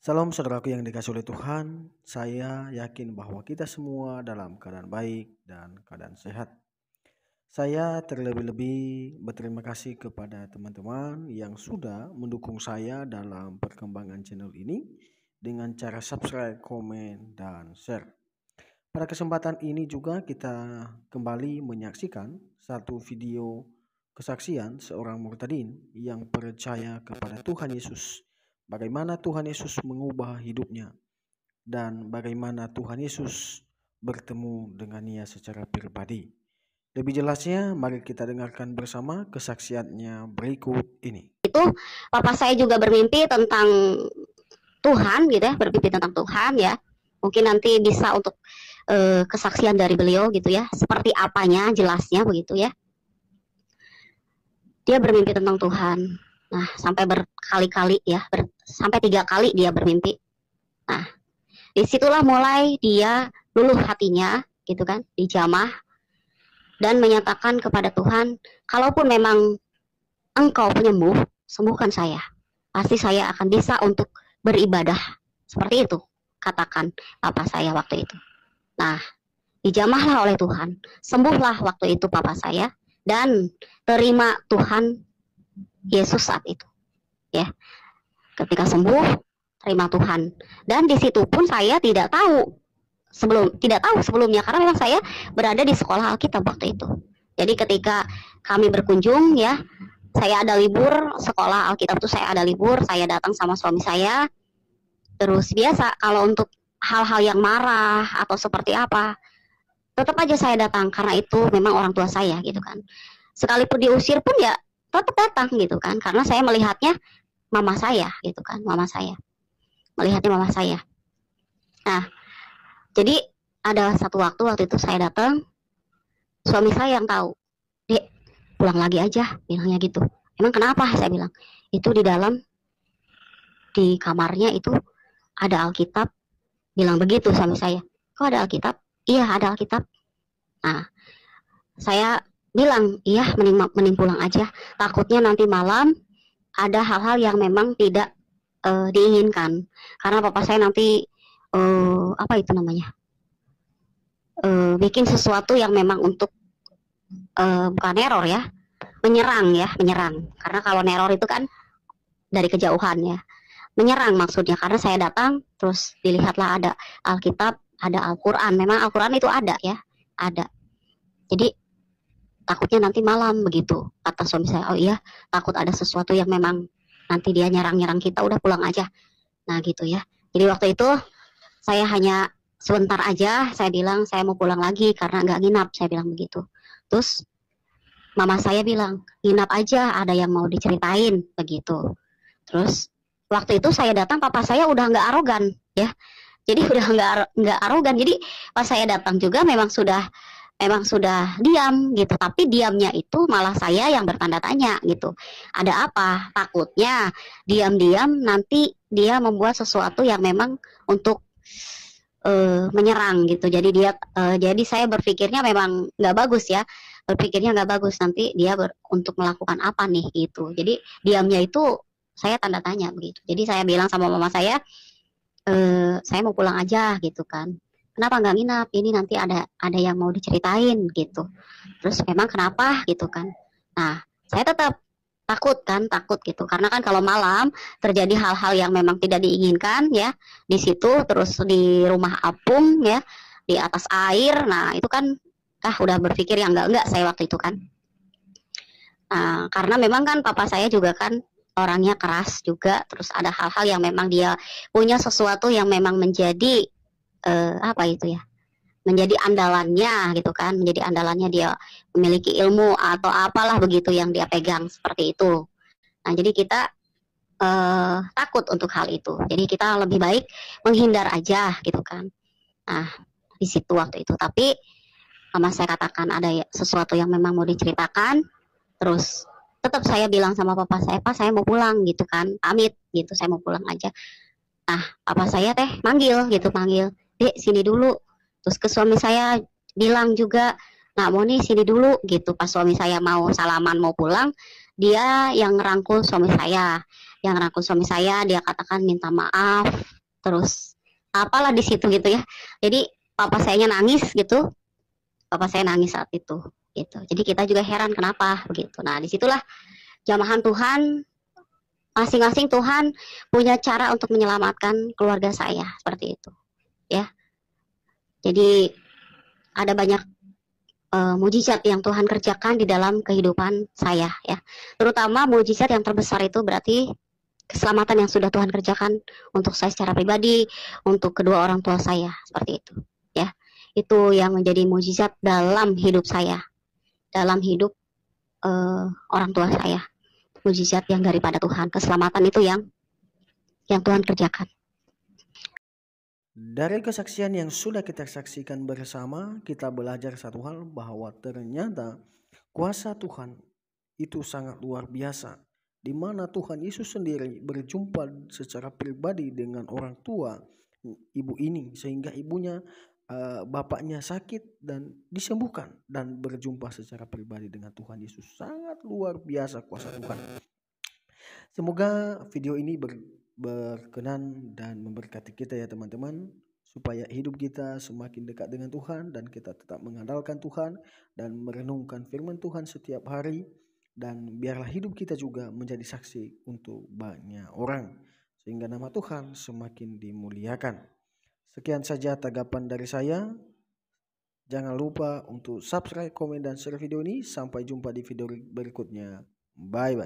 Salam saudaraku yang dikasihi oleh Tuhan, saya yakin bahwa kita semua dalam keadaan baik dan keadaan sehat. Saya terlebih-lebih berterima kasih kepada teman-teman yang sudah mendukung saya dalam perkembangan channel ini dengan cara subscribe, komen, dan share. Pada kesempatan ini juga kita kembali menyaksikan satu video kesaksian seorang murtadin yang percaya kepada Tuhan Yesus. Bagaimana Tuhan Yesus mengubah hidupnya dan bagaimana Tuhan Yesus bertemu dengannya secara pribadi. Lebih jelasnya mari kita dengarkan bersama kesaksiannya berikut ini. Itu papa saya juga bermimpi tentang Tuhan gitu ya, bermimpi tentang Tuhan ya. Mungkin nanti bisa untuk kesaksian dari beliau gitu ya, seperti apanya jelasnya begitu ya. Dia bermimpi tentang Tuhan. Nah, sampai berkali-kali ya, sampai 3 kali dia bermimpi. Nah, disitulah mulai dia luluh hatinya gitu kan, dijamah dan menyatakan kepada Tuhan, kalaupun memang Engkau penyembuh, sembuhkan saya. Pasti saya akan bisa untuk beribadah. Seperti itu, katakan papa saya waktu itu. Nah, dijamahlah oleh Tuhan. Sembuhlah waktu itu papa saya dan terima Tuhan Yesus saat itu. Ya. Ketika sembuh, terima Tuhan. Dan di situ pun saya tidak tahu sebelumnya karena memang saya berada di sekolah Alkitab waktu itu. Jadi ketika kami berkunjung ya, saya ada libur sekolah Alkitab itu, saya ada libur, saya datang sama suami saya. Terus biasa kalau untuk hal-hal yang marah atau seperti apa, tetap aja saya datang karena itu memang orang tua saya gitu kan. Sekalipun diusir pun ya tetap datang gitu kan, karena saya melihatnya mama saya gitu kan, melihatnya mama saya. Nah, jadi ada satu waktu itu saya datang, suami saya yang tahu, Dek, pulang lagi aja, bilangnya gitu. Emang kenapa? Saya bilang, itu di dalam, di kamarnya itu ada Alkitab. Bilang begitu suami saya. Kok ada Alkitab? Iya, ada Alkitab. Nah, saya bilang, iya, mending pulang aja. Takutnya nanti malam ada hal-hal yang memang tidak diinginkan. Karena papa saya nanti apa itu namanya? Bikin sesuatu yang memang untuk bukan neror ya, menyerang. Karena kalau neror itu kan dari kejauhan ya, menyerang maksudnya. Karena saya datang, terus dilihatlah ada Alkitab, ada Al-Quran. Memang Al-Quran itu ada ya, ada. Jadi takutnya nanti malam begitu, kata suami saya. Oh iya, takut ada sesuatu yang memang nanti dia nyerang kita, udah pulang aja. Nah gitu ya. Jadi waktu itu saya hanya sebentar aja, saya bilang saya mau pulang lagi karena nggak nginap, saya bilang begitu. Terus mama saya bilang, nginap aja, ada yang mau diceritain begitu. Terus waktu itu saya datang, papa saya udah nggak arogan ya. Jadi udah nggak arogan. Jadi pas saya datang juga memang sudah diam gitu. Tapi diamnya itu malah saya yang bertanda tanya gitu. Ada apa? Takutnya diam-diam nanti dia membuat sesuatu yang memang untuk menyerang gitu. Jadi saya berpikirnya memang nggak bagus ya. Berpikirnya nggak bagus, nanti dia untuk melakukan apa nih gitu. Jadi diamnya itu saya tanda tanya begitu. Jadi saya bilang sama mama saya mau pulang aja gitu kan. Kenapa nggak nginap? Ini nanti ada yang mau diceritain gitu. Terus memang kenapa gitu kan? Nah, saya tetap takut gitu. Karena kan kalau malam terjadi hal-hal yang memang tidak diinginkan ya di situ, terus di rumah apung ya, di atas air. Nah, itu kan udah berpikir yang enggak saya waktu itu kan. Nah, karena memang kan papa saya juga kan orangnya keras juga, terus ada hal-hal yang memang dia punya sesuatu yang memang menjadi apa itu ya, menjadi andalannya gitu kan, menjadi andalannya, dia memiliki ilmu atau apalah begitu yang dia pegang seperti itu. Nah, jadi kita takut untuk hal itu, jadi kita lebih baik menghindar aja gitu kan. Nah, di situ waktu itu, tapi sama saya katakan ada sesuatu yang memang mau diceritakan, terus tetap saya bilang sama papa saya, Pak saya mau pulang gitu kan, pamit gitu, saya mau pulang aja. Nah, papa saya manggil, Dek sini dulu. Terus ke suami saya bilang juga, nah mau nih sini dulu gitu. Pas suami saya mau salaman mau pulang, dia yang rangkul suami saya, dia katakan minta maaf terus apalah di situ gitu ya. Jadi papa saya nangis gitu, papa saya nangis saat itu gitu. Jadi kita juga heran kenapa begitu. Nah disitulah jamahan Tuhan, masing-masing Tuhan punya cara untuk menyelamatkan keluarga saya seperti itu ya. Jadi ada banyak mujizat yang Tuhan kerjakan di dalam kehidupan saya ya. Terutama mujizat yang terbesar itu berarti keselamatan yang sudah Tuhan kerjakan untuk saya secara pribadi, untuk kedua orang tua saya seperti itu ya. Itu yang menjadi mujizat dalam hidup saya, dalam hidup orang tua saya. Mujizat yang daripada Tuhan, keselamatan itu yang Tuhan kerjakan. Dari kesaksian yang sudah kita saksikan bersama, kita belajar satu hal bahwa ternyata kuasa Tuhan itu sangat luar biasa, di mana Tuhan Yesus sendiri berjumpa secara pribadi dengan orang tua ibu ini, sehingga ibunya bapaknya sakit dan disembuhkan, dan berjumpa secara pribadi dengan Tuhan Yesus. Sangat luar biasa kuasa Tuhan. Semoga video ini berkenan dan memberkati kita ya teman-teman, supaya hidup kita semakin dekat dengan Tuhan dan kita tetap mengandalkan Tuhan dan merenungkan firman Tuhan setiap hari, dan biarlah hidup kita juga menjadi saksi untuk banyak orang sehingga nama Tuhan semakin dimuliakan. Sekian saja tanggapan dari saya. Jangan lupa untuk subscribe, komen, dan share video ini. Sampai jumpa di video berikutnya. Bye bye.